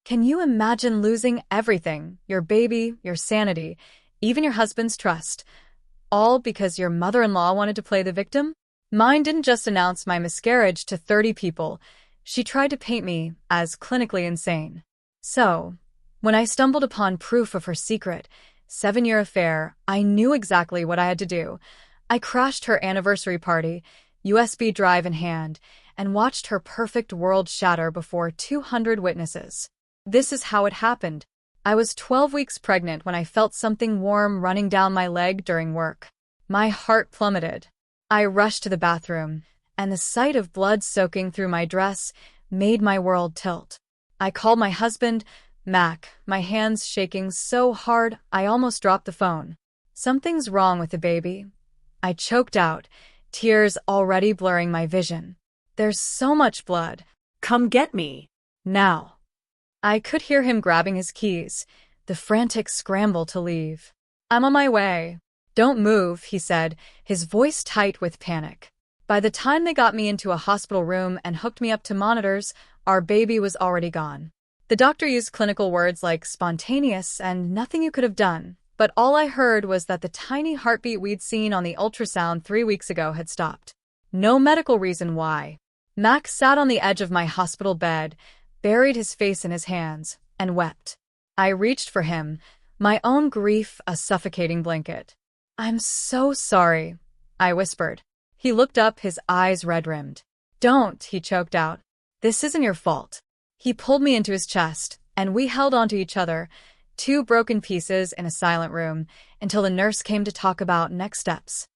Can you imagine losing everything, your baby, your sanity, even your husband's trust, all because your mother-in-law wanted to play the victim? Mine didn't just announce my miscarriage to 30 people. She tried to paint me as clinically insane. So, when I stumbled upon proof of her secret, 7-year affair, I knew exactly what I had to do. I crashed her anniversary party, USB drive in hand, and watched her perfect world shatter before 200 witnesses. This is how it happened. I was 12 weeks pregnant when I felt something warm running down my leg during work. My heart plummeted. I rushed to the bathroom, and the sight of blood soaking through my dress made my world tilt. I called my husband, Mac, my hands shaking so hard I almost dropped the phone. "Something's wrong with the baby," I choked out, tears already blurring my vision. "There's so much blood." "Come get me. Now." I could hear him grabbing his keys, the frantic scramble to leave. "I'm on my way." "Don't move," he said, his voice tight with panic. By the time they got me into a hospital room and hooked me up to monitors, our baby was already gone. The doctor used clinical words like spontaneous and nothing you could have done, but all I heard was that the tiny heartbeat we'd seen on the ultrasound 3 weeks ago had stopped. No medical reason why. Max sat on the edge of my hospital bed, buried his face in his hands, and wept. I reached for him, my own grief a suffocating blanket. "I'm so sorry," I whispered. He looked up, his eyes red-rimmed. "Don't," he choked out. "This isn't your fault." He pulled me into his chest, and we held onto each other, two broken pieces in a silent room, until the nurse came to talk about next steps.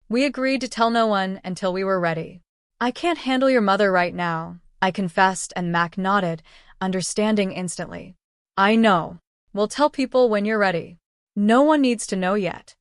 We agreed to tell no one until we were ready. "I can't handle your mother right now," I confessed, and Mac nodded, understanding instantly. "I know. We'll tell people when you're ready. No one needs to know yet."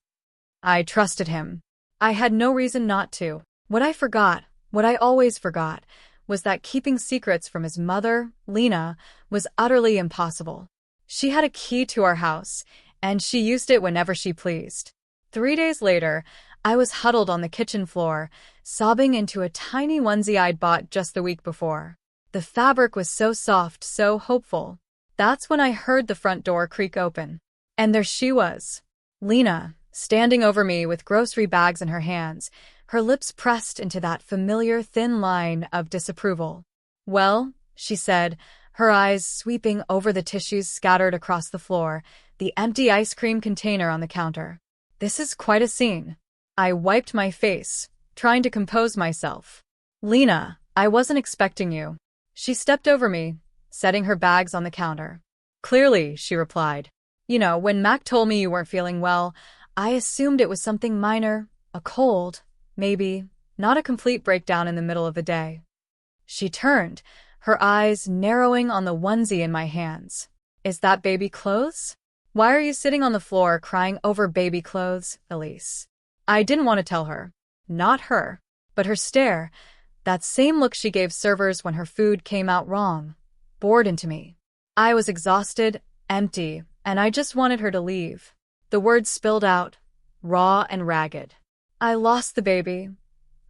I trusted him. I had no reason not to. What I always forgot, was that keeping secrets from his mother, Lena, was utterly impossible. She had a key to our house, and she used it whenever she pleased. 3 days later, I was huddled on the kitchen floor, sobbing into a tiny onesie I'd bought just the week before. The fabric was so soft, so hopeful. That's when I heard the front door creak open. And there she was, Lena, standing over me with grocery bags in her hands, her lips pressed into that familiar thin line of disapproval. "Well," she said, her eyes sweeping over the tissues scattered across the floor, the empty ice cream container on the counter. "This is quite a scene." I wiped my face, trying to compose myself. "Lena, I wasn't expecting you." She stepped over me, setting her bags on the counter. "Clearly," she replied. "You know, when Mac told me you weren't feeling well, I assumed it was something minor, a cold, maybe, not a complete breakdown in the middle of the day." She turned, her eyes narrowing on the onesie in my hands. "Is that baby clothes? Why are you sitting on the floor crying over baby clothes, Elise?" I didn't want to tell her. Not her. But her stare, that same look she gave servers when her food came out wrong, bored into me. I was exhausted, empty, and I just wanted her to leave. The words spilled out, raw and ragged. "I lost the baby,"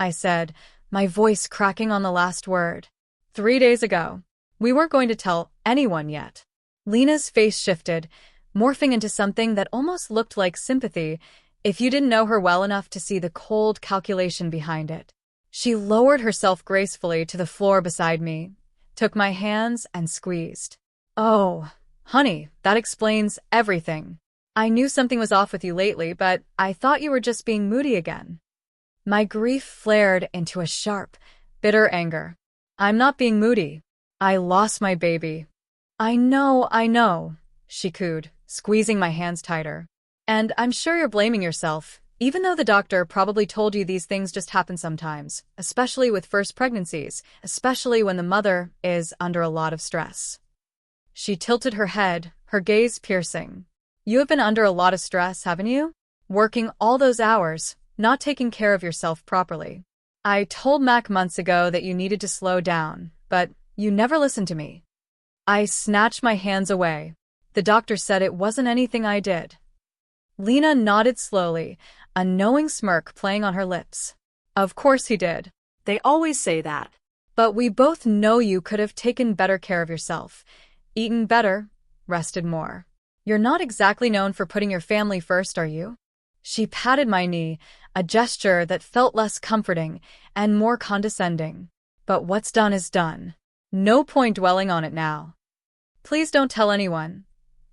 I said, my voice cracking on the last word. 3 days ago. We weren't going to tell anyone yet. Lena's face shifted, morphing into something that almost looked like sympathy, if you didn't know her well enough to see the cold calculation behind it. She lowered herself gracefully to the floor beside me, took my hands, and squeezed. "Oh, honey, that explains everything. I knew something was off with you lately, but I thought you were just being moody again." My grief flared into a sharp, bitter anger. "I'm not being moody. I lost my baby." I know," she cooed, squeezing my hands tighter. "And I'm sure you're blaming yourself, even though the doctor probably told you these things just happen sometimes, especially with first pregnancies, especially when the mother is under a lot of stress." She tilted her head, her gaze piercing. "You have been under a lot of stress, haven't you? Working all those hours, not taking care of yourself properly. I told Mac months ago that you needed to slow down, but you never listened to me." I snatched my hands away. "The doctor said it wasn't anything I did." Lena nodded slowly, a knowing smirk playing on her lips. "Of course he did. They always say that." But we both know you could have taken better care of yourself. Eaten better, rested more. You're not exactly known for putting your family first, are you? She patted my knee, a gesture that felt less comforting and more condescending. But what's done is done. No point dwelling on it now. Please don't tell anyone,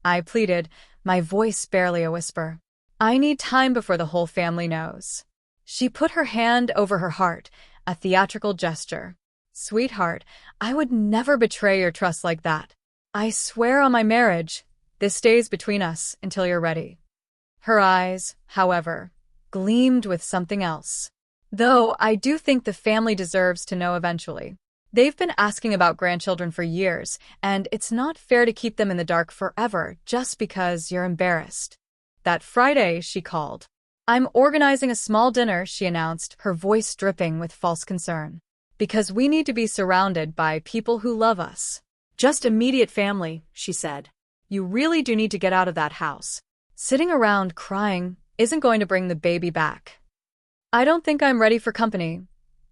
I pleaded, my voice barely a whisper. I need time before the whole family knows. She put her hand over her heart, a theatrical gesture. Sweetheart, I would never betray your trust like that. I swear on my marriage, this stays between us until you're ready. Her eyes, however, gleamed with something else. Though I do think the family deserves to know eventually. They've been asking about grandchildren for years, and it's not fair to keep them in the dark forever just because you're embarrassed. That Friday, she called. I'm organizing a small dinner, she announced, her voice dripping with false concern. Because we need to be surrounded by people who love us. Just immediate family, she said. You really do need to get out of that house. Sitting around crying isn't going to bring the baby back. I don't think I'm ready for company,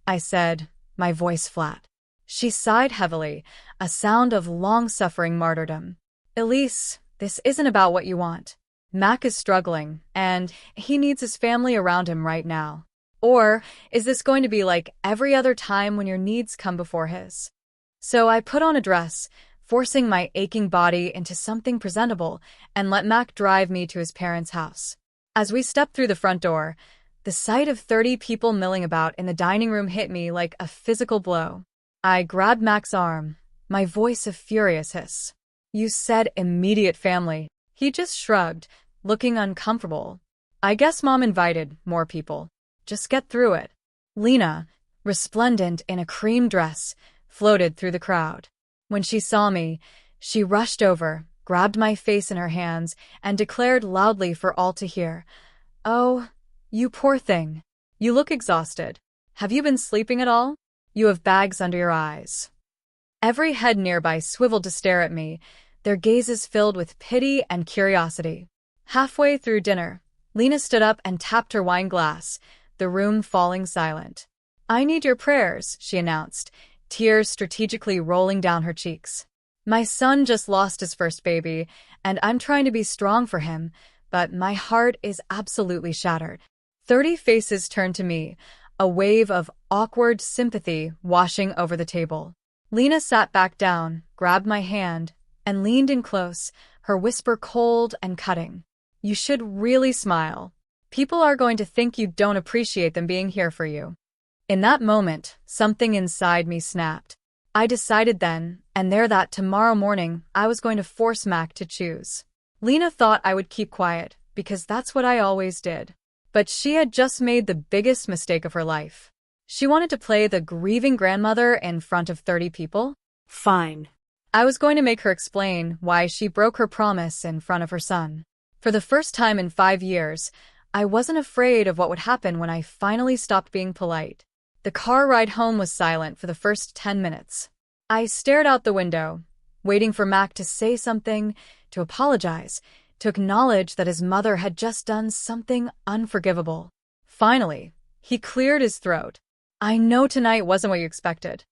I said, my voice flat. She sighed heavily, a sound of long-suffering martyrdom. Elise, this isn't about what you want. Mac is struggling, and he needs his family around him right now. Or is this going to be like every other time when your needs come before his? So I put on a dress, forcing my aching body into something presentable, and let Mac drive me to his parents' house. As we stepped through the front door, the sight of 30 people milling about in the dining room hit me like a physical blow. I grabbed Mac's arm, my voice a furious hiss. You said immediate family. He just shrugged, looking uncomfortable. I guess Mom invited more people. Just get through it. Lena, resplendent in a cream dress, floated through the crowd. When she saw me, she rushed over, grabbed my face in her hands, and declared loudly for all to hear, "Oh, you poor thing. You look exhausted. Have you been sleeping at all? You have bags under your eyes." Every head nearby swiveled to stare at me, their gazes filled with pity and curiosity. Halfway through dinner, Lena stood up and tapped her wine glass, the room falling silent. I need your prayers, she announced, tears strategically rolling down her cheeks. My son just lost his first baby, and I'm trying to be strong for him, but my heart is absolutely shattered. 30 faces turned to me, a wave of awkward sympathy washing over the table. Lena sat back down, grabbed my hand, and leaned in close, her whisper cold and cutting. You should really smile. People are going to think you don't appreciate them being here for you. In that moment, something inside me snapped. I decided then and there that tomorrow morning I was going to force Mac to choose. Lena thought I would keep quiet, because that's what I always did. But she had just made the biggest mistake of her life. She wanted to play the grieving grandmother in front of 30 people? Fine. I was going to make her explain why she broke her promise in front of her son. For the first time in 5 years, I wasn't afraid of what would happen when I finally stopped being polite. The car ride home was silent for the first 10 minutes. I stared out the window, waiting for Mac to say something, to apologize, to acknowledge that his mother had just done something unforgivable. Finally, he cleared his throat. I know tonight wasn't what you expected.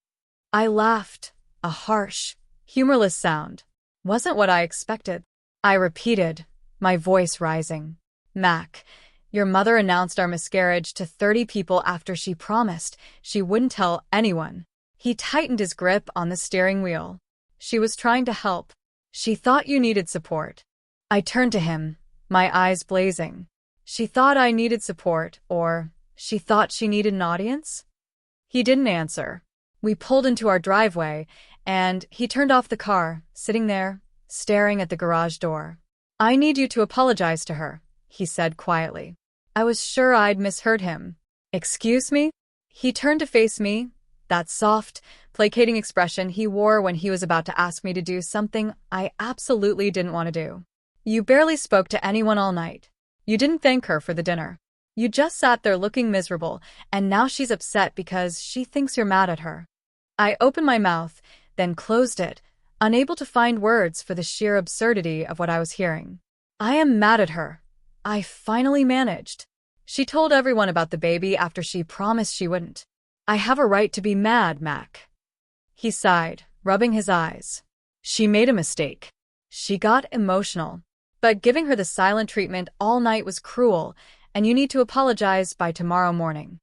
I laughed, a harsh, humorless sound. Wasn't what I expected. I repeated, my voice rising. Mac, your mother announced our miscarriage to 30 people after she promised she wouldn't tell anyone. He tightened his grip on the steering wheel. She was trying to help. She thought you needed support. I turned to him, my eyes blazing. She thought I needed support, or she thought she needed an audience? He didn't answer. We pulled into our driveway, and he turned off the car, sitting there, staring at the garage door. I need you to apologize to her, he said quietly. I was sure I'd misheard him. Excuse me? He turned to face me, that soft, placating expression he wore when he was about to ask me to do something I absolutely didn't want to do. You barely spoke to anyone all night. You didn't thank her for the dinner. You just sat there looking miserable, and now she's upset because she thinks you're mad at her. I opened my mouth, then closed it, unable to find words for the sheer absurdity of what I was hearing. I am mad at her. I finally managed. She told everyone about the baby after she promised she wouldn't. I have a right to be mad, Mac. He sighed, rubbing his eyes. She made a mistake. She got emotional. But giving her the silent treatment all night was cruel, and you need to apologize by tomorrow morning.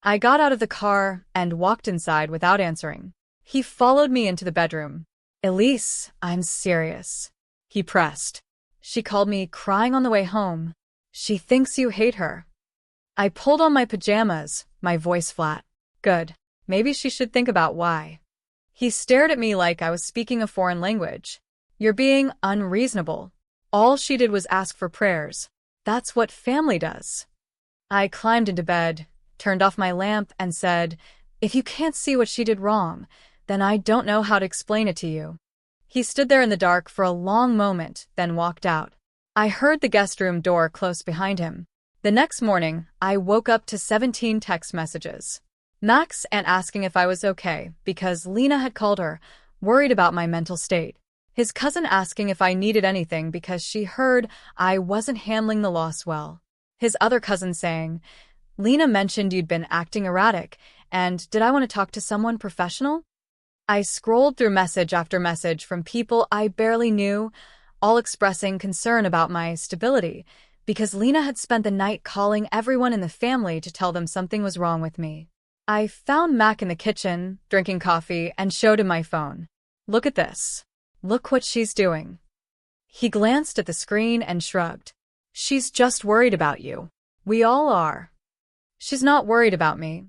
I got out of the car and walked inside without answering. He followed me into the bedroom. Elise, I'm serious. He pressed. She called me crying on the way home. She thinks you hate her. I pulled on my pajamas, my voice flat. Good. Maybe she should think about why. He stared at me like I was speaking a foreign language. You're being unreasonable. All she did was ask for prayers. That's what family does. I climbed into bed, turned off my lamp, and said, if you can't see what she did wrong, then I don't know how to explain it to you. He stood there in the dark for a long moment, then walked out. I heard the guest room door close behind him. The next morning, I woke up to 17 text messages. Mac's aunt asking if I was okay because Lena had called her, worried about my mental state. His cousin asking if I needed anything because she heard I wasn't handling the loss well. His other cousin saying, Lena mentioned you'd been acting erratic, and did I want to talk to someone professional? I scrolled through message after message from people I barely knew, all expressing concern about my stability, because Lena had spent the night calling everyone in the family to tell them something was wrong with me. I found Mac in the kitchen, drinking coffee, and showed him my phone. Look at this. Look what she's doing. He glanced at the screen and shrugged. She's just worried about you. We all are. She's not worried about me,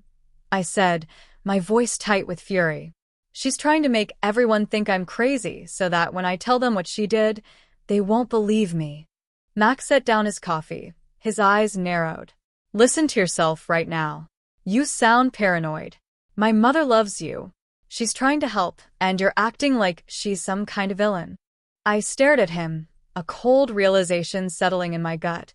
I said, my voice tight with fury. She's trying to make everyone think I'm crazy so that when I tell them what she did, they won't believe me. Mac set down his coffee. His eyes narrowed. Listen to yourself right now. You sound paranoid. My mother loves you. She's trying to help, and you're acting like she's some kind of villain. I stared at him, a cold realization settling in my gut.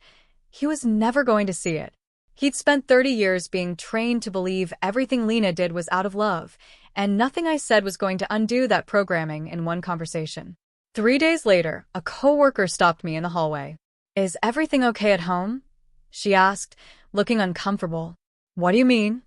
He was never going to see it. He'd spent 30 years being trained to believe everything Lena did was out of love, and nothing I said was going to undo that programming in one conversation. 3 days later, a coworker stopped me in the hallway. Is everything okay at home? She asked, looking uncomfortable. What do you mean?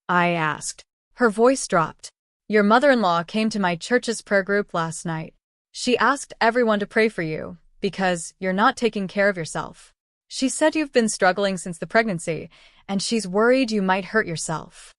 I asked. Her voice dropped. Your mother-in-law came to my church's prayer group last night. She asked everyone to pray for you because you're not taking care of yourself. She said you've been struggling since the pregnancy, and she's worried you might hurt yourself.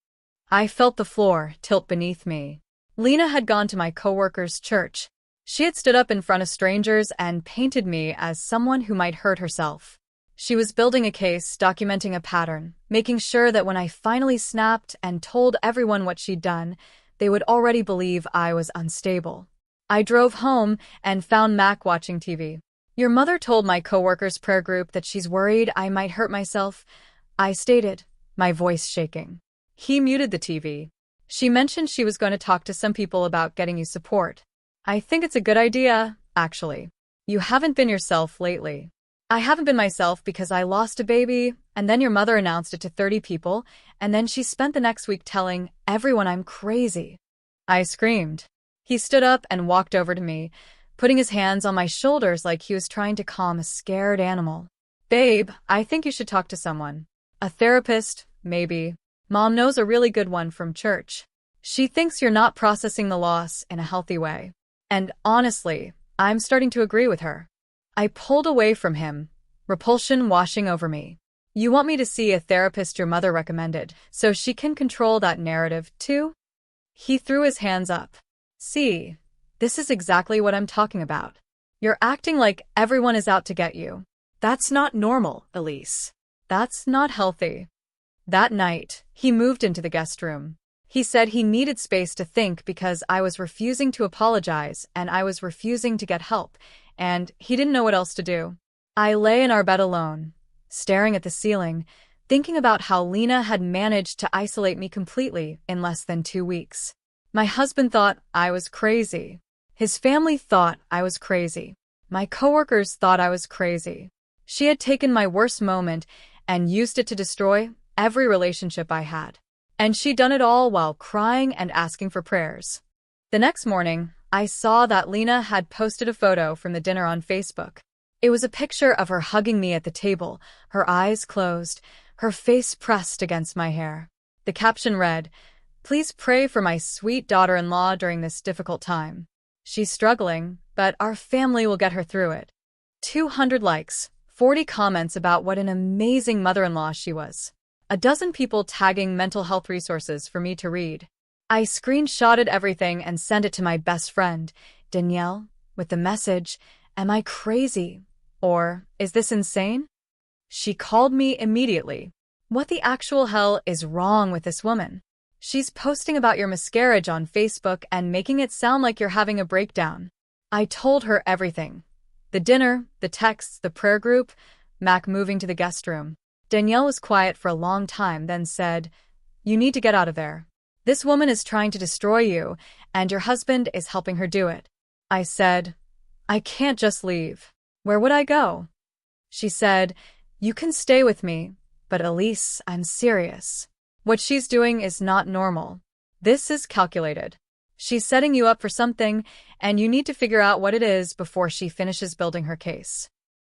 I felt the floor tilt beneath me. Lena had gone to my coworker's church. She had stood up in front of strangers and painted me as someone who might hurt herself. She was building a case, documenting a pattern, making sure that when I finally snapped and told everyone what she'd done, they would already believe I was unstable. I drove home and found Mac watching TV. Your mother told my coworker's prayer group that she's worried I might hurt myself, I stated, my voice shaking. He muted the TV. She mentioned she was going to talk to some people about getting you support. I think it's a good idea, actually. You haven't been yourself lately. I haven't been myself because I lost a baby, and then your mother announced it to 30 people, and then she spent the next week telling everyone I'm crazy. I screamed. He stood up and walked over to me, putting his hands on my shoulders like he was trying to calm a scared animal. Babe, I think you should talk to someone. A therapist, maybe. Mom knows a really good one from church. She thinks you're not processing the loss in a healthy way. And honestly, I'm starting to agree with her. I pulled away from him, repulsion washing over me. You want me to see a therapist your mother recommended, so she can control that narrative, too? He threw his hands up. See, this is exactly what I'm talking about. You're acting like everyone is out to get you. That's not normal, Elise. That's not healthy. That night, he moved into the guest room. He said he needed space to think because I was refusing to apologize and I was refusing to get help, and he didn't know what else to do. I lay in our bed alone, staring at the ceiling, thinking about how Lena had managed to isolate me completely in less than 2 weeks. My husband thought I was crazy. His family thought I was crazy. My coworkers thought I was crazy. She had taken my worst moment and used it to destroy every relationship I had. And she'd done it all while crying and asking for prayers. The next morning, I saw that Lena had posted a photo from the dinner on Facebook. It was a picture of her hugging me at the table, her eyes closed, her face pressed against my hair. The caption read, "Please pray for my sweet daughter-in-law during this difficult time." She's struggling, but our family will get her through it. 200 likes, 40 comments about what an amazing mother-in-law she was. A dozen people tagging mental health resources for me to read. I screenshotted everything and sent it to my best friend, Danielle, with the message, "Am I crazy? Or is this insane?" She called me immediately. "What the actual hell is wrong with this woman? She's posting about your miscarriage on Facebook and making it sound like you're having a breakdown." I told her everything. The dinner, the texts, the prayer group, Mac moving to the guest room. Danielle was quiet for a long time, then said, "You need to get out of there. This woman is trying to destroy you, and your husband is helping her do it." I said, "I can't just leave. Where would I go?" She said, "You can stay with me, but Elise, I'm serious. What she's doing is not normal. This is calculated. She's setting you up for something, and you need to figure out what it is before she finishes building her case."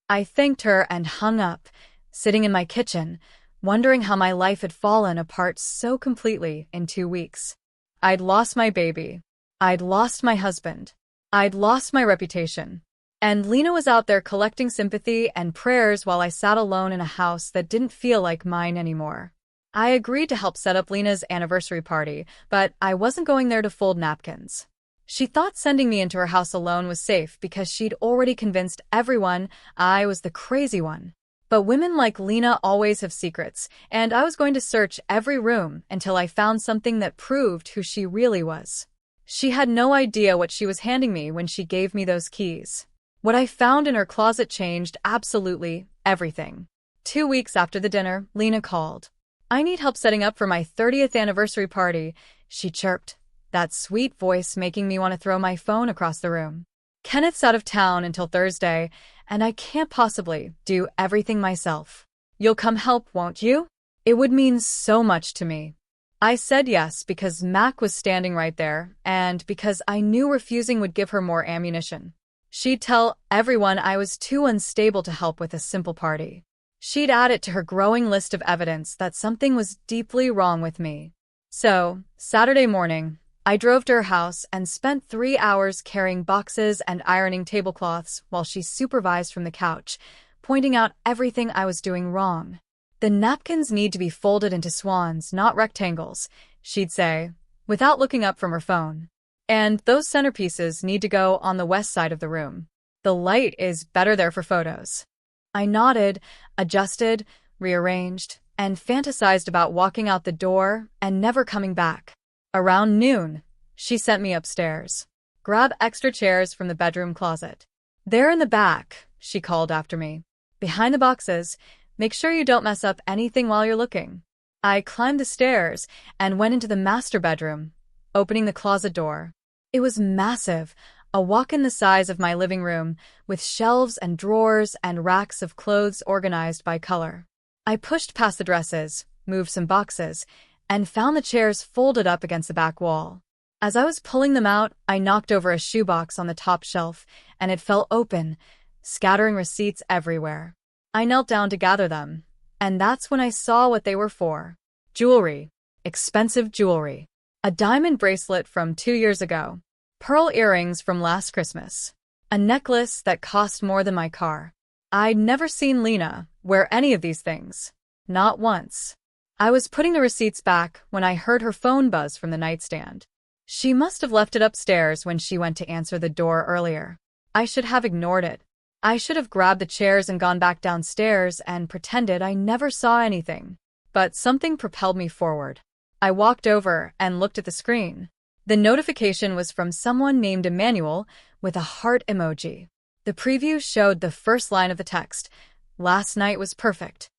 I thanked her and hung up, sitting in my kitchen, wondering how my life had fallen apart so completely in 2 weeks. I'd lost my baby. I'd lost my husband. I'd lost my reputation. And Lena was out there collecting sympathy and prayers while I sat alone in a house that didn't feel like mine anymore. I agreed to help set up Lena's anniversary party, but I wasn't going there to fold napkins. She thought sending me into her house alone was safe because she'd already convinced everyone I was the crazy one. But women like Lena always have secrets, and I was going to search every room until I found something that proved who she really was. She had no idea what she was handing me when she gave me those keys. What I found in her closet changed absolutely everything. 2 weeks after the dinner, Lena called. "I need help setting up for my 30th anniversary party," she chirped, that sweet voice making me want to throw my phone across the room. "Kenneth's out of town until Thursday, and I can't possibly do everything myself. You'll come help, won't you?" It would mean so much to me. I said yes because Mac was standing right there, and because I knew refusing would give her more ammunition. She'd tell everyone I was too unstable to help with a simple party. She'd add it to her growing list of evidence that something was deeply wrong with me. So, Saturday morning, I drove to her house and spent 3 hours carrying boxes and ironing tablecloths while she supervised from the couch, pointing out everything I was doing wrong. "The napkins need to be folded into swans, not rectangles," she'd say, without looking up from her phone. "And those centerpieces need to go on the west side of the room. The light is better there for photos." I nodded, adjusted, rearranged, and fantasized about walking out the door and never coming back. Around noon, she sent me upstairs. "Grab extra chairs from the bedroom closet. They're in the back," she called after me. "Behind the boxes. Make sure you don't mess up anything while you're looking." I climbed the stairs and went into the master bedroom, opening the closet door. It was massive, a walk-in the size of my living room, with shelves and drawers and racks of clothes organized by color. I pushed past the dresses, moved some boxes, and found the chairs folded up against the back wall. As I was pulling them out, I knocked over a shoebox on the top shelf, and it fell open, scattering receipts everywhere. I knelt down to gather them, and that's when I saw what they were for. Jewelry. Expensive jewelry. A diamond bracelet from 2 years ago. Pearl earrings from last Christmas. A necklace that cost more than my car. I'd never seen Lena wear any of these things. Not once. I was putting the receipts back when I heard her phone buzz from the nightstand. She must have left it upstairs when she went to answer the door earlier. I should have ignored it. I should have grabbed the chairs and gone back downstairs and pretended I never saw anything. But something propelled me forward. I walked over and looked at the screen. The notification was from someone named Emmanuel with a heart emoji. The preview showed the first line of the text. "Last night was perfect.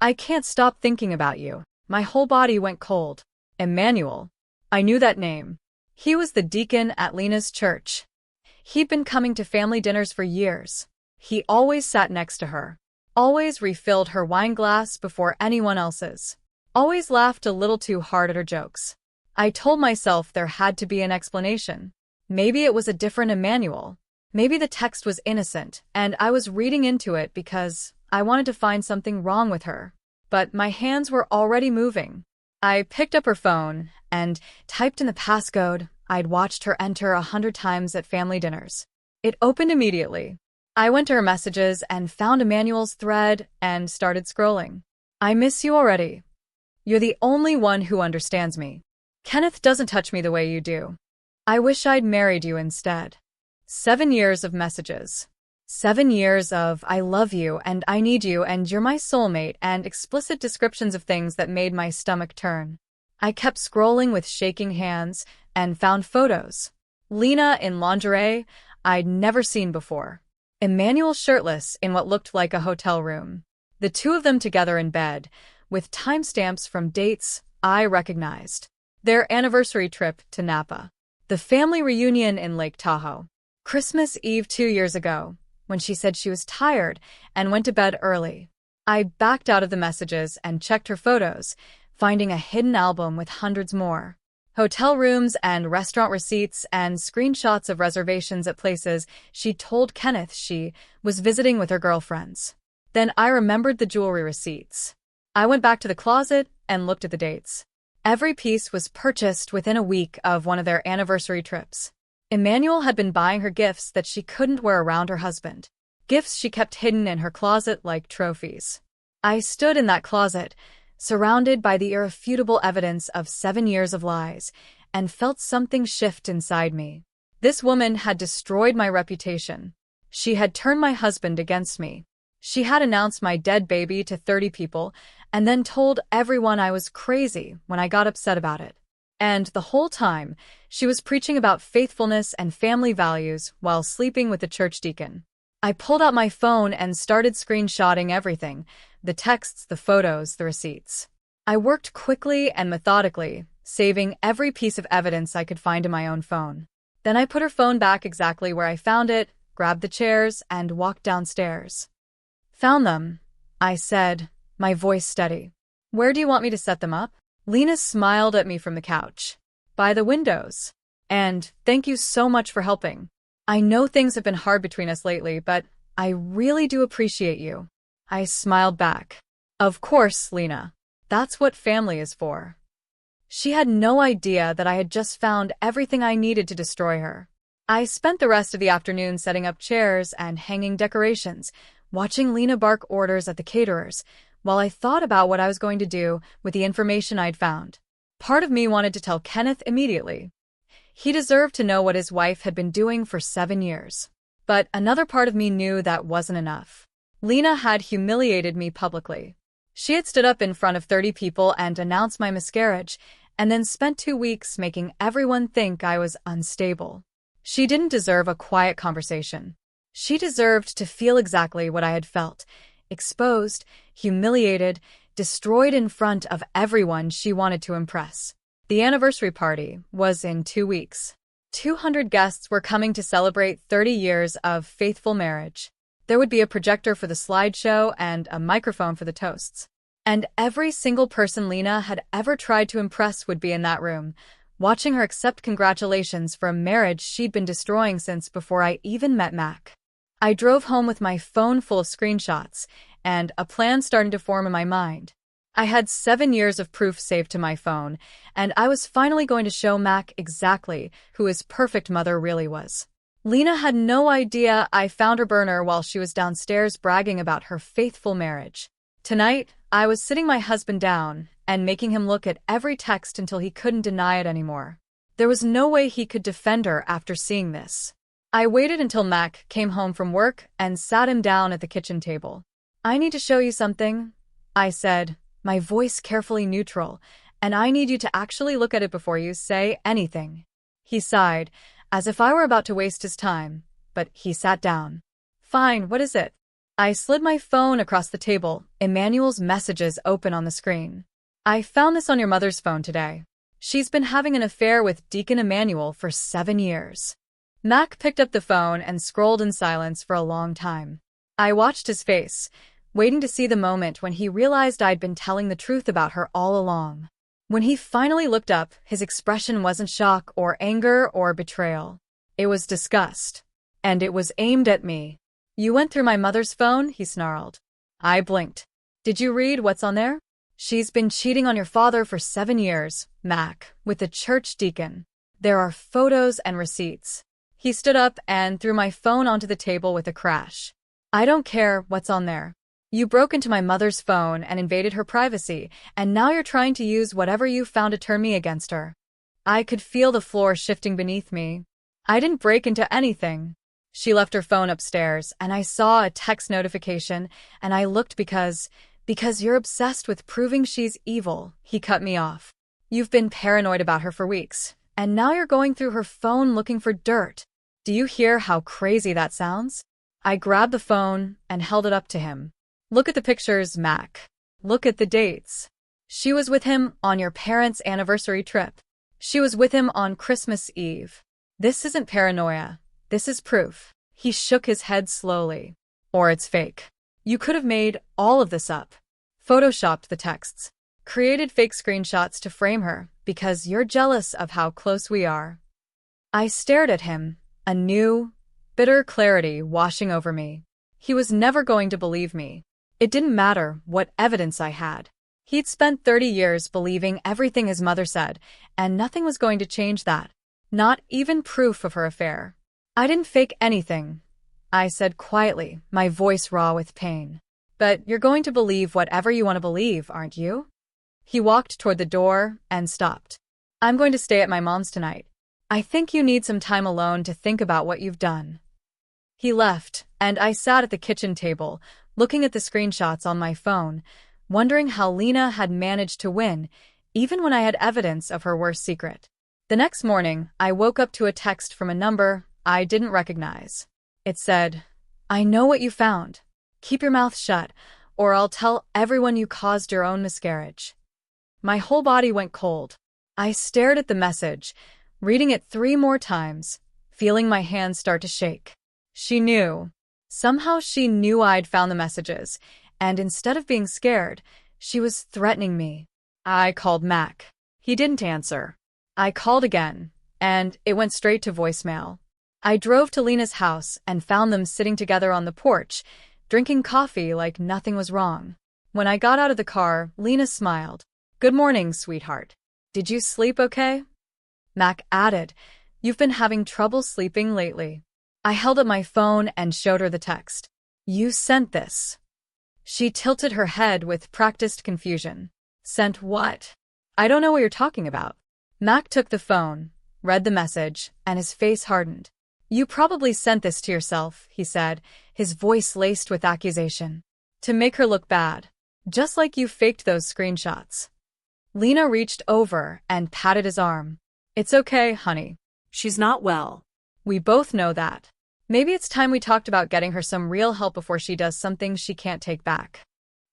I can't stop thinking about you." My whole body went cold. Emmanuel. I knew that name. He was the deacon at Lena's church. He'd been coming to family dinners for years. He always sat next to her. Always refilled her wine glass before anyone else's. Always laughed a little too hard at her jokes. I told myself there had to be an explanation. Maybe it was a different Emmanuel. Maybe the text was innocent, and I was reading into it because I wanted to find something wrong with her. But my hands were already moving. I picked up her phone and typed in the passcode, I'd watched her enter 100 times at family dinners. It opened immediately. I went to her messages and found Emmanuel's thread and started scrolling. I miss you already. You're the only one who understands me. Kenneth doesn't touch me the way you do. I wish I'd married you instead. 7 years of messages. 7 years of I love you and I need you and you're my soulmate and explicit descriptions of things that made my stomach turn. I kept scrolling with shaking hands and found photos. Lena in lingerie I'd never seen before. Emmanuel shirtless in what looked like a hotel room. The two of them together in bed, with timestamps from dates I recognized. Their anniversary trip to Napa. The family reunion in Lake Tahoe. Christmas Eve 2 years ago, when she said she was tired and went to bed early. I backed out of the messages and checked her photos, finding a hidden album with hundreds more. Hotel rooms and restaurant receipts and screenshots of reservations at places she told Kenneth she was visiting with her girlfriends. Then I remembered the jewelry receipts. I went back to the closet and looked at the dates. Every piece was purchased within a week of one of their anniversary trips. Emmanuel had been buying her gifts that she couldn't wear around her husband. Gifts she kept hidden in her closet like trophies. I stood in that closet, surrounded by the irrefutable evidence of 7 years of lies, and felt something shift inside me. This woman had destroyed my reputation. She had turned my husband against me. She had announced my dead baby to 30 people and then told everyone I was crazy when I got upset about it. And the whole time, she was preaching about faithfulness and family values while sleeping with the church deacon. I pulled out my phone and started screenshotting everything, the texts, the photos, the receipts. I worked quickly and methodically, saving every piece of evidence I could find in my own phone. Then I put her phone back exactly where I found it, grabbed the chairs, and walked downstairs. Found them, I said, my voice steady. Where do you want me to set them up? Lena smiled at me from the couch. By the windows. And thank you so much for helping. I know things have been hard between us lately, but I really do appreciate you. I smiled back. Of course, Lena. That's what family is for. She had no idea that I had just found everything I needed to destroy her. I spent the rest of the afternoon setting up chairs and hanging decorations, watching Lena bark orders at the caterers, while I thought about what I was going to do with the information I'd found. Part of me wanted to tell Kenneth immediately. He deserved to know what his wife had been doing for 7 years. But another part of me knew that wasn't enough. Lena had humiliated me publicly. She had stood up in front of 30 people and announced my miscarriage, and then spent 2 weeks making everyone think I was unstable. She didn't deserve a quiet conversation. She deserved to feel exactly what I had felt. Exposed, humiliated, destroyed in front of everyone she wanted to impress. The anniversary party was in 2 weeks. 200 guests were coming to celebrate 30 years of faithful marriage. There would be a projector for the slideshow and a microphone for the toasts. And every single person Lena had ever tried to impress would be in that room, watching her accept congratulations for a marriage she'd been destroying since before I even met Mac. I drove home with my phone full of screenshots, and a plan starting to form in my mind. I had 7 years of proof saved to my phone, and I was finally going to show Mac exactly who his perfect mother really was. Lena had no idea I found her burner while she was downstairs bragging about her faithful marriage. Tonight, I was sitting my husband down and making him look at every text until he couldn't deny it anymore. There was no way he could defend her after seeing this. I waited until Mac came home from work and sat him down at the kitchen table. I need to show you something, I said, my voice carefully neutral, and I need you to actually look at it before you say anything. He sighed, as if I were about to waste his time, but he sat down. Fine, what is it? I slid my phone across the table, Emmanuel's messages open on the screen. I found this on your mother's phone today. She's been having an affair with Deacon Emmanuel for 7 years. Mac picked up the phone and scrolled in silence for a long time. I watched his face, waiting to see the moment when he realized I'd been telling the truth about her all along. When he finally looked up, his expression wasn't shock or anger or betrayal. It was disgust. And it was aimed at me. You went through my mother's phone? He snarled. I blinked. Did you read what's on there? She's been cheating on your father for 7 years, Mac, with the church deacon. There are photos and receipts. He stood up and threw my phone onto the table with a crash. I don't care what's on there. You broke into my mother's phone and invaded her privacy, and now you're trying to use whatever you found to turn me against her. I could feel the floor shifting beneath me. I didn't break into anything. She left her phone upstairs, and I saw a text notification, and I looked because you're obsessed with proving she's evil. He cut me off. You've been paranoid about her for weeks, and now you're going through her phone looking for dirt. Do you hear how crazy that sounds? I grabbed the phone and held it up to him. Look at the pictures, Mac. Look at the dates. She was with him on your parents' anniversary trip. She was with him on Christmas Eve. This isn't paranoia. This is proof. He shook his head slowly. Or it's fake. You could have made all of this up. Photoshopped the texts. Created fake screenshots to frame her because you're jealous of how close we are. I stared at him, a new, bitter clarity washing over me. He was never going to believe me. It didn't matter what evidence I had. He'd spent 30 years believing everything his mother said, and nothing was going to change that. Not even proof of her affair. I didn't fake anything, I said quietly, my voice raw with pain. But you're going to believe whatever you want to believe, aren't you? He walked toward the door and stopped. I'm going to stay at my mom's tonight. I think you need some time alone to think about what you've done. He left, and I sat at the kitchen table, looking at the screenshots on my phone, wondering how Lena had managed to win, even when I had evidence of her worst secret. The next morning, I woke up to a text from a number I didn't recognize. It said, I know what you found. Keep your mouth shut, or I'll tell everyone you caused your own miscarriage. My whole body went cold. I stared at the message, reading it 3 more times, feeling my hands start to shake. She knew. Somehow she knew I'd found the messages, and instead of being scared, she was threatening me. I called Mac. He didn't answer. I called again, and it went straight to voicemail. I drove to Lena's house and found them sitting together on the porch, drinking coffee like nothing was wrong. When I got out of the car, Lena smiled. Good morning, sweetheart. Did you sleep okay? Mac added, You've been having trouble sleeping lately. I held up my phone and showed her the text. You sent this. She tilted her head with practiced confusion. Sent what? I don't know what you're talking about. Mac took the phone, read the message, and his face hardened. You probably sent this to yourself, he said, his voice laced with accusation. To make her look bad. Just like you faked those screenshots. Lena reached over and patted his arm. It's okay, honey. She's not well. We both know that. Maybe it's time we talked about getting her some real help before she does something she can't take back.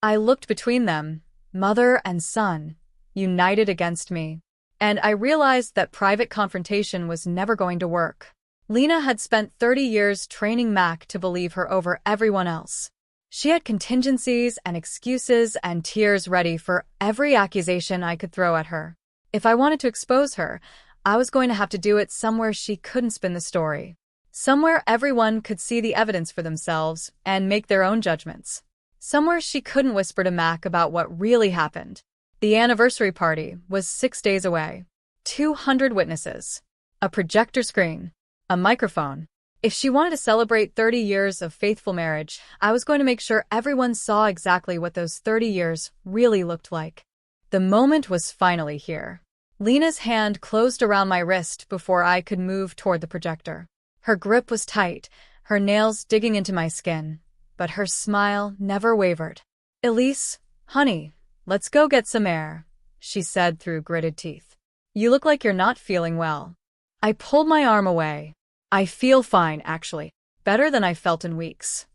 I looked between them, mother and son, united against me. And I realized that private confrontation was never going to work. Lena had spent 30 years training Mac to believe her over everyone else. She had contingencies and excuses and tears ready for every accusation I could throw at her. If I wanted to expose her, I was going to have to do it somewhere she couldn't spin the story. Somewhere everyone could see the evidence for themselves and make their own judgments. Somewhere she couldn't whisper to Mac about what really happened. The anniversary party was 6 days away. 200 witnesses. A projector screen. A microphone. If she wanted to celebrate 30 years of faithful marriage, I was going to make sure everyone saw exactly what those 30 years really looked like. The moment was finally here. Lena's hand closed around my wrist before I could move toward the projector. Her grip was tight, her nails digging into my skin, but her smile never wavered. Elise, honey, let's go get some air, she said through gritted teeth. You look like you're not feeling well. I pulled my arm away. I feel fine, actually. Better than I felt in weeks.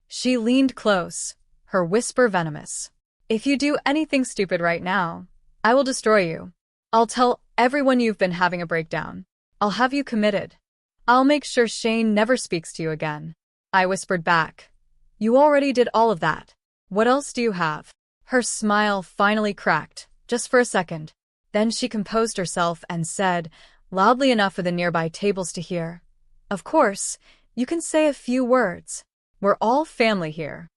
She leaned close, her whisper venomous. If you do anything stupid right now, I will destroy you. I'll tell everyone you've been having a breakdown. I'll have you committed. I'll make sure Shane never speaks to you again. I whispered back. You already did all of that. What else do you have? Her smile finally cracked, just for a second. Then she composed herself and said, loudly enough for the nearby tables to hear, Of course, you can say a few words. We're all family here.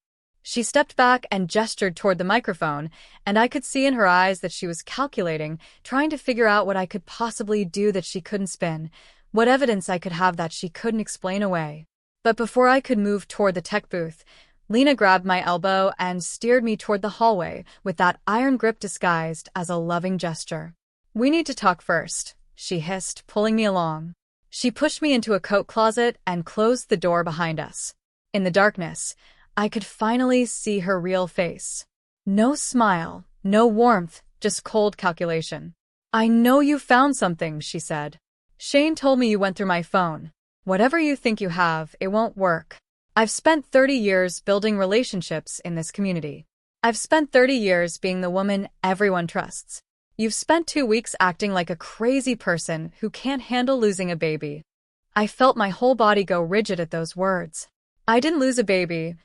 She stepped back and gestured toward the microphone, and I could see in her eyes that she was calculating, trying to figure out what I could possibly do that she couldn't spin, what evidence I could have that she couldn't explain away. But before I could move toward the tech booth, Lena grabbed my elbow and steered me toward the hallway with that iron grip disguised as a loving gesture. "We need to talk first," she hissed, pulling me along. She pushed me into a coat closet and closed the door behind us. In the darkness, I could finally see her real face. No smile, no warmth, just cold calculation. "I know you found something," she said. "Shane told me you went through my phone. Whatever you think you have, it won't work. I've spent 30 years building relationships in this community. I've spent 30 years being the woman everyone trusts. You've spent 2 weeks acting like a crazy person who can't handle losing a baby." I felt my whole body go rigid at those words. "I didn't lose a baby,"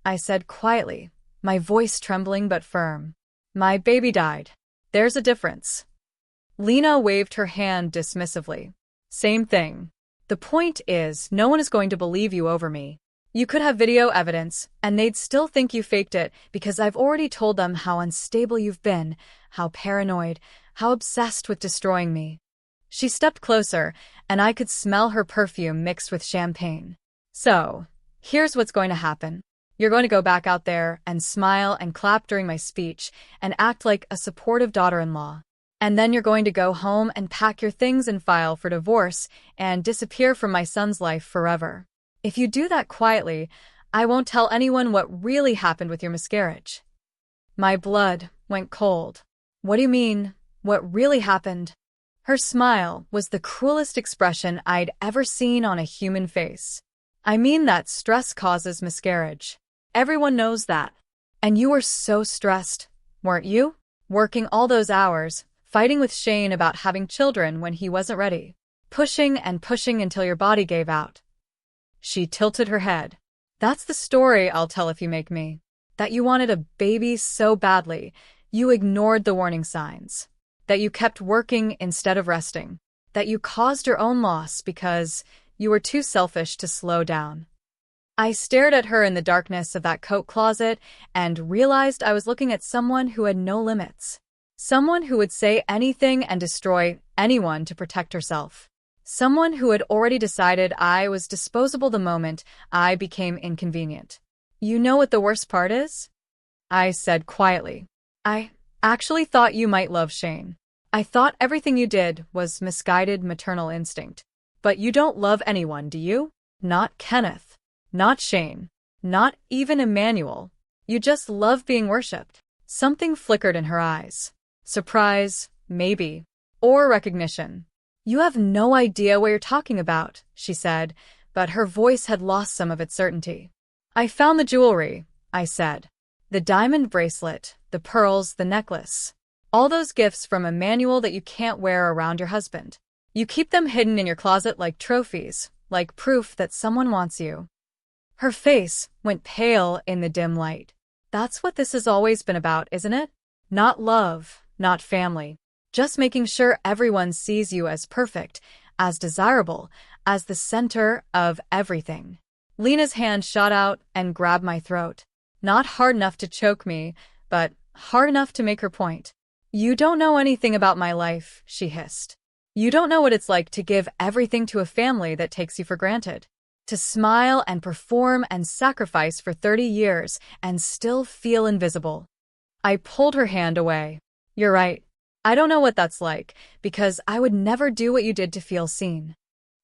I said quietly, my voice trembling but firm. "My baby died. There's a difference." Lena waved her hand dismissively. "Same thing. The point is, no one is going to believe you over me. You could have video evidence, and they'd still think you faked it because I've already told them how unstable you've been, how paranoid, how obsessed with destroying me." She stepped closer, and I could smell her perfume mixed with champagne. "So, here's what's going to happen. You're going to go back out there and smile and clap during my speech and act like a supportive daughter-in-law. And then you're going to go home and pack your things and file for divorce and disappear from my son's life forever. If you do that quietly, I won't tell anyone what really happened with your miscarriage." My blood went cold. "What do you mean, what really happened?" Her smile was the cruelest expression I'd ever seen on a human face. "I mean that stress causes miscarriage. Everyone knows that. And you were so stressed, weren't you? Working all those hours, fighting with Shane about having children when he wasn't ready. Pushing and pushing until your body gave out." She tilted her head. "That's the story I'll tell if you make me. That you wanted a baby so badly, you ignored the warning signs. That you kept working instead of resting. That you caused your own loss because you were too selfish to slow down." I stared at her in the darkness of that coat closet and realized I was looking at someone who had no limits. Someone who would say anything and destroy anyone to protect herself. Someone who had already decided I was disposable the moment I became inconvenient. "You know what the worst part is?" I said quietly. "I actually thought you might love Shane. I thought everything you did was misguided maternal instinct. But you don't love anyone, do you? Not Kenneth. Not Shane. Not even Emmanuel. You just love being worshipped." Something flickered in her eyes. Surprise, maybe. Or recognition. "You have no idea what you're talking about," she said, but her voice had lost some of its certainty. "I found the jewelry," I said. "The diamond bracelet, the pearls, the necklace. All those gifts from Emmanuel that you can't wear around your husband. You keep them hidden in your closet like trophies, like proof that someone wants you." Her face went pale in the dim light. "That's what this has always been about, isn't it? Not love, not family. Just making sure everyone sees you as perfect, as desirable, as the center of everything." Lena's hand shot out and grabbed my throat. Not hard enough to choke me, but hard enough to make her point. "You don't know anything about my life," she hissed. "You don't know what it's like to give everything to a family that takes you for granted. To smile and perform and sacrifice for 30 years and still feel invisible." I pulled her hand away. "You're right. I don't know what that's like, because I would never do what you did to feel seen."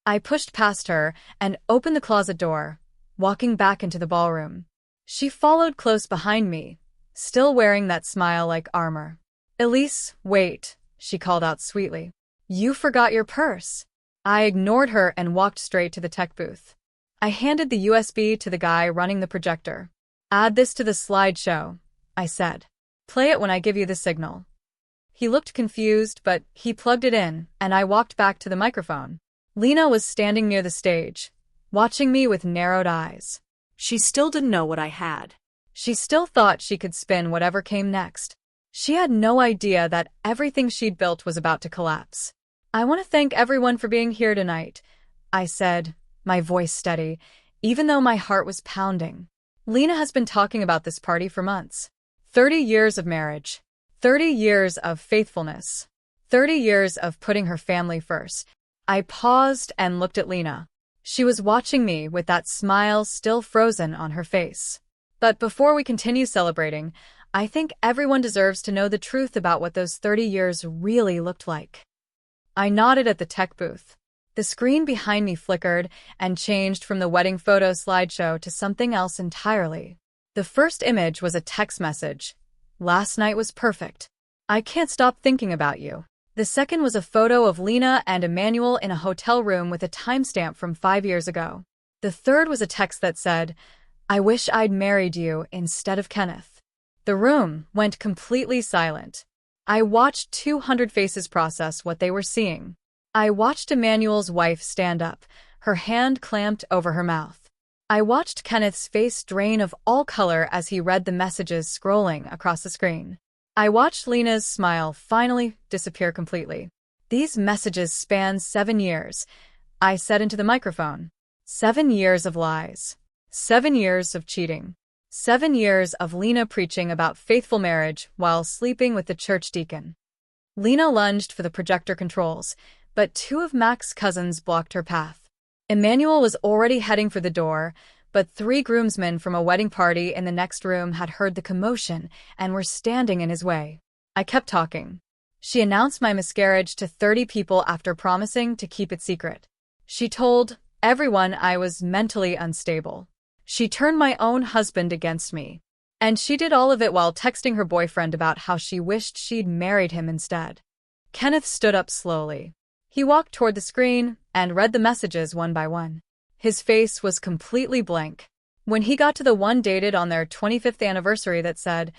I pushed past her and opened the closet door, walking back into the ballroom. She followed close behind me, still wearing that smile like armor. "Elise, wait," she called out sweetly. "You forgot your purse." I ignored her and walked straight to the tech booth. I handed the USB to the guy running the projector. "Add this to the slideshow," I said. "Play it when I give you the signal." He looked confused, but he plugged it in, and I walked back to the microphone. Lena was standing near the stage, watching me with narrowed eyes. She still didn't know what I had. She still thought she could spin whatever came next. She had no idea that everything she'd built was about to collapse. "I want to thank everyone for being here tonight," I said, my voice steady, even though my heart was pounding. Lena has been talking about this party for months. 30 years of marriage. 30 years of faithfulness. 30 years of putting her family first. I paused and looked at Lena. She was watching me with that smile still frozen on her face. But before we continue celebrating, I think everyone deserves to know the truth about what those 30 years really looked like. I nodded at the tech booth. The screen behind me flickered and changed from the wedding photo slideshow to something else entirely. The first image was a text message. Last night was perfect. I can't stop thinking about you. The second was a photo of Lena and Emmanuel in a hotel room with a timestamp from 5 years ago. The third was a text that said, I wish I'd married you instead of Kenneth. The room went completely silent. I watched 200 faces process what they were seeing. I watched Emmanuel's wife stand up, her hand clamped over her mouth. I watched Kenneth's face drain of all color as he read the messages scrolling across the screen. I watched Lena's smile finally disappear completely. These messages span 7 years, I said into the microphone. 7 years of lies. 7 years of cheating. 7 years of Lena preaching about faithful marriage while sleeping with the church deacon. Lena lunged for the projector controls, but 2 of Mac's cousins blocked her path. Emmanuel was already heading for the door, but 3 groomsmen from a wedding party in the next room had heard the commotion and were standing in his way. I kept talking. She announced my miscarriage to 30 people after promising to keep it secret. She told everyone I was mentally unstable. She turned my own husband against me. And she did all of it while texting her boyfriend about how she wished she'd married him instead. Kenneth stood up slowly. He walked toward the screen and read the messages one by one. His face was completely blank. When he got to the one dated on their 25th anniversary that said,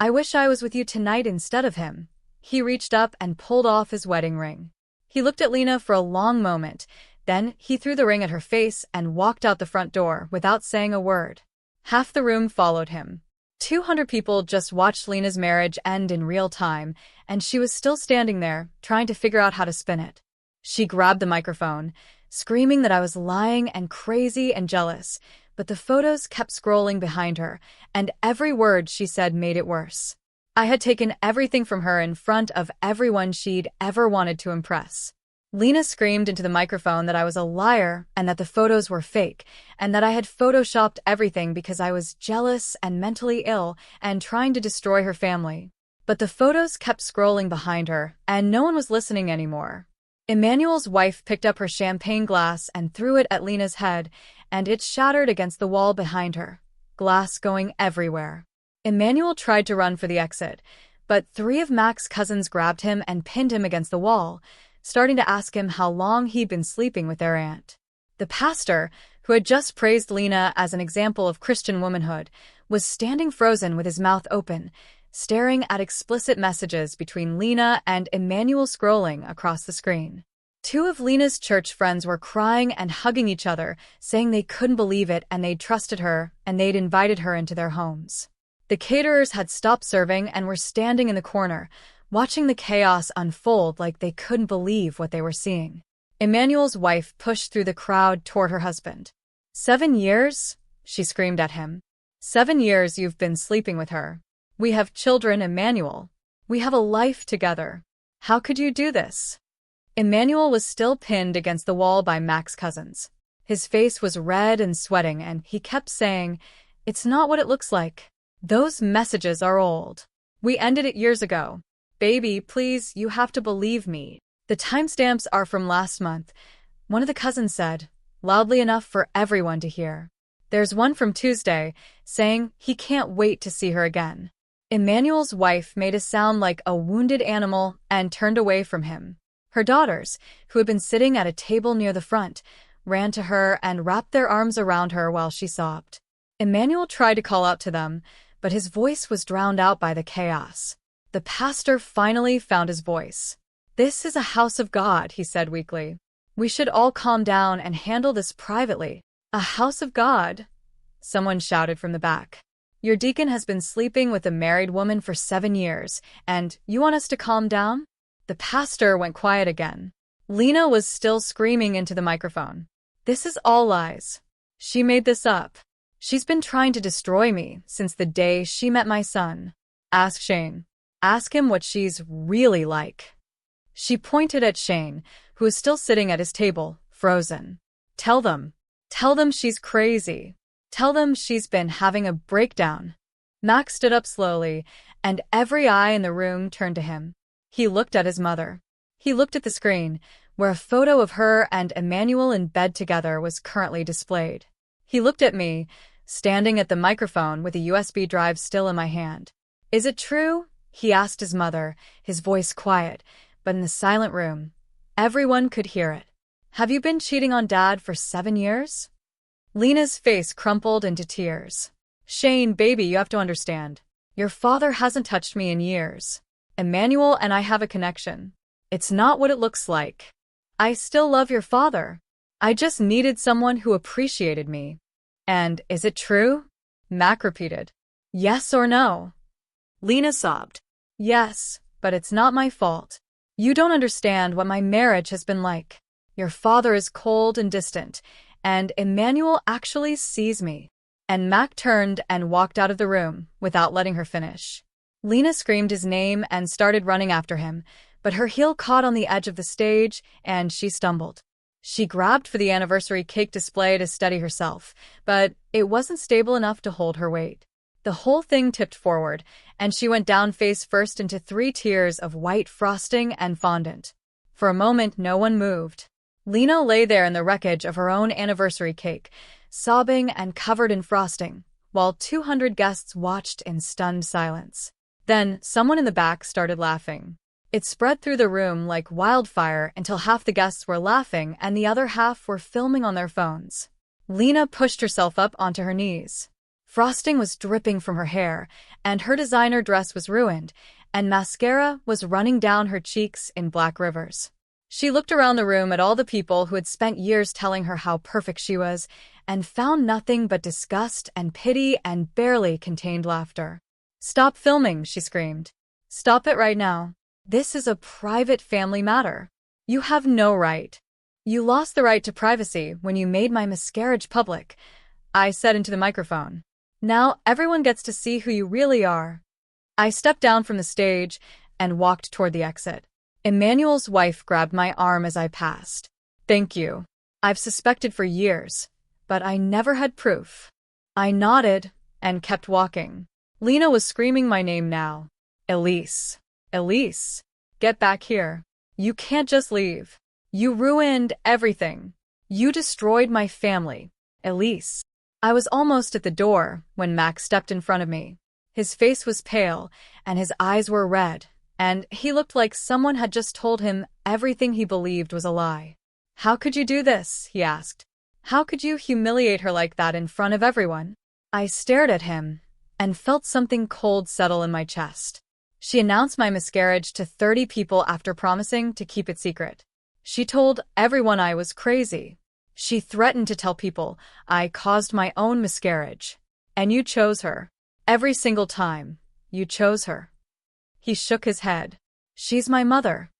I wish I was with you tonight instead of him, he reached up and pulled off his wedding ring. He looked at Lena for a long moment, then he threw the ring at her face and walked out the front door without saying a word. Half the room followed him. 200 people just watched Lena's marriage end in real time, and she was still standing there, trying to figure out how to spin it. She grabbed the microphone, screaming that I was lying and crazy and jealous, but the photos kept scrolling behind her, and every word she said made it worse. I had taken everything from her in front of everyone she'd ever wanted to impress. Lena screamed into the microphone that I was a liar and that the photos were fake, and that I had photoshopped everything because I was jealous and mentally ill and trying to destroy her family. But the photos kept scrolling behind her, and no one was listening anymore. Emmanuel's wife picked up her champagne glass and threw it at Lena's head, and it shattered against the wall behind her, glass going everywhere. Emmanuel tried to run for the exit, but 3 of Mac's cousins grabbed him and pinned him against the wall, starting to ask him how long he'd been sleeping with their aunt. The pastor, who had just praised Lena as an example of Christian womanhood, was standing frozen with his mouth open, staring at explicit messages between Lena and Emmanuel scrolling across the screen. 2 of Lena's church friends were crying and hugging each other, saying they couldn't believe it and they'd trusted her and they'd invited her into their homes. The caterers had stopped serving and were standing in the corner, watching the chaos unfold like they couldn't believe what they were seeing. Emmanuel's wife pushed through the crowd toward her husband. 7 years? She screamed at him. 7 years you've been sleeping with her. We have children, Emmanuel. We have a life together. How could you do this? Emmanuel was still pinned against the wall by Mac's cousins. His face was red and sweating, and he kept saying, It's not what it looks like. Those messages are old. We ended it years ago. Baby, please, you have to believe me. The timestamps are from last month, one of the cousins said, loudly enough for everyone to hear. There's one from Tuesday, saying he can't wait to see her again. Emmanuel's wife made a sound like a wounded animal and turned away from him. Her daughters, who had been sitting at a table near the front, ran to her and wrapped their arms around her while she sobbed. Emmanuel tried to call out to them, but his voice was drowned out by the chaos. The pastor finally found his voice. This is a house of God, he said weakly. We should all calm down and handle this privately. A house of God? Someone shouted from the back. Your deacon has been sleeping with a married woman for 7 years, and you want us to calm down? The pastor went quiet again. Lena was still screaming into the microphone. This is all lies. She made this up. She's been trying to destroy me since the day she met my son. Ask Shane. Ask him what she's really like. She pointed at Shane, who was still sitting at his table, frozen. Tell them. Tell them she's crazy. Tell them she's been having a breakdown. Max stood up slowly, and every eye in the room turned to him. He looked at his mother. He looked at the screen, where a photo of her and Emmanuel in bed together was currently displayed. He looked at me, standing at the microphone with a USB drive still in my hand. Is it true? He asked his mother, his voice quiet, but in the silent room, everyone could hear it. Have you been cheating on Dad for 7 years? Lena's face crumpled into tears. Shane, baby, you have to understand. Your father hasn't touched me in years. Emmanuel and I have a connection. It's not what it looks like. I still love your father. I just needed someone who appreciated me. And is it true? Mac repeated. Yes or no? Lena sobbed. Yes, but it's not my fault. You don't understand what my marriage has been like. Your father is cold and distant, and Emmanuel actually sees me. And Mac turned and walked out of the room without letting her finish. Lena screamed his name and started running after him, but her heel caught on the edge of the stage and she stumbled. She grabbed for the anniversary cake display to steady herself, but it wasn't stable enough to hold her weight. The whole thing tipped forward, and she went down face first into 3 tiers of white frosting and fondant. For a moment, no one moved. Lena lay there in the wreckage of her own anniversary cake, sobbing and covered in frosting, while 200 guests watched in stunned silence. Then, someone in the back started laughing. It spread through the room like wildfire until half the guests were laughing and the other half were filming on their phones. Lena pushed herself up onto her knees. Frosting was dripping from her hair, and her designer dress was ruined, and mascara was running down her cheeks in black rivers. She looked around the room at all the people who had spent years telling her how perfect she was, and found nothing but disgust and pity and barely contained laughter. Stop filming, she screamed. Stop it right now. This is a private family matter. You have no right. You lost the right to privacy when you made my miscarriage public, I said into the microphone. Now everyone gets to see who you really are. I stepped down from the stage and walked toward the exit. Emmanuel's wife grabbed my arm as I passed. Thank you. I've suspected for years, but I never had proof. I nodded and kept walking. Lena was screaming my name now. Elise. Elise. Get back here. You can't just leave. You ruined everything. You destroyed my family. Elise. I was almost at the door when Max stepped in front of me. His face was pale, and his eyes were red, and he looked like someone had just told him everything he believed was a lie. How could you do this? He asked. How could you humiliate her like that in front of everyone? I stared at him and felt something cold settle in my chest. She announced my miscarriage to 30 people after promising to keep it secret. She told everyone I was crazy. She threatened to tell people I caused my own miscarriage. And you chose her. Every single time, you chose her. He shook his head. She's my mother.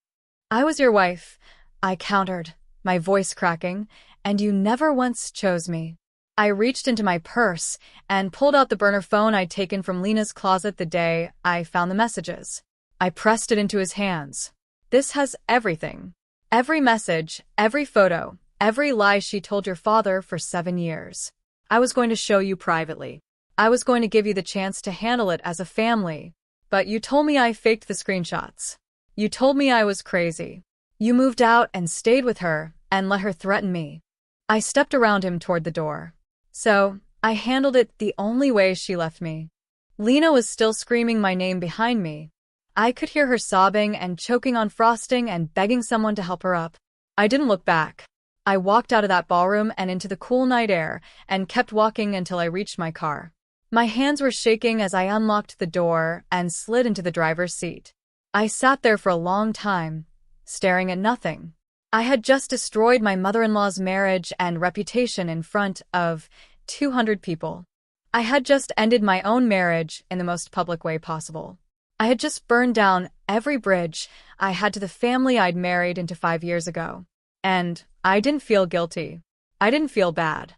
I was your wife, I countered, my voice cracking, and you never once chose me. I reached into my purse and pulled out the burner phone I'd taken from Lena's closet the day I found the messages. I pressed it into his hands. This has everything. Every message, every photo, every lie she told your father for 7 years. I was going to show you privately. I was going to give you the chance to handle it as a family. But you told me I faked the screenshots. You told me I was crazy. You moved out and stayed with her and let her threaten me. I stepped around him toward the door. So, I handled it the only way she left me. Lena was still screaming my name behind me. I could hear her sobbing and choking on frosting and begging someone to help her up. I didn't look back. I walked out of that ballroom and into the cool night air and kept walking until I reached my car. My hands were shaking as I unlocked the door and slid into the driver's seat. I sat there for a long time, staring at nothing. I had just destroyed my mother-in-law's marriage and reputation in front of 200 people. I had just ended my own marriage in the most public way possible. I had just burned down every bridge I had to the family I'd married into 5 years ago. And I didn't feel guilty. I didn't feel bad.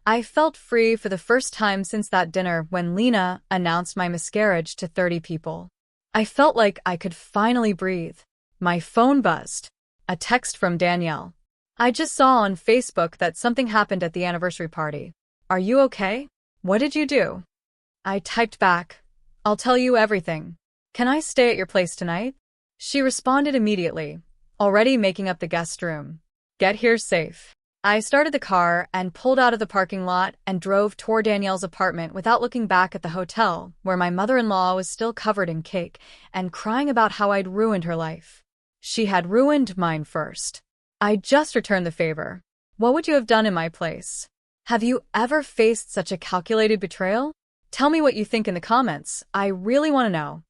I felt free for the first time since that dinner when Lena announced my miscarriage to 30 people. I felt like I could finally breathe. My phone buzzed. A text from Danielle. I just saw on Facebook that something happened at the anniversary party. Are you okay? What did you do? I typed back, I'll tell you everything. Can I stay at your place tonight? She responded immediately, already making up the guest room. Get here safe. I started the car and pulled out of the parking lot and drove toward Danielle's apartment without looking back at the hotel, where my mother-in-law was still covered in cake and crying about how I'd ruined her life. She had ruined mine first. I just returned the favor. What would you have done in my place? Have you ever faced such a calculated betrayal? Tell me what you think in the comments. I really want to know.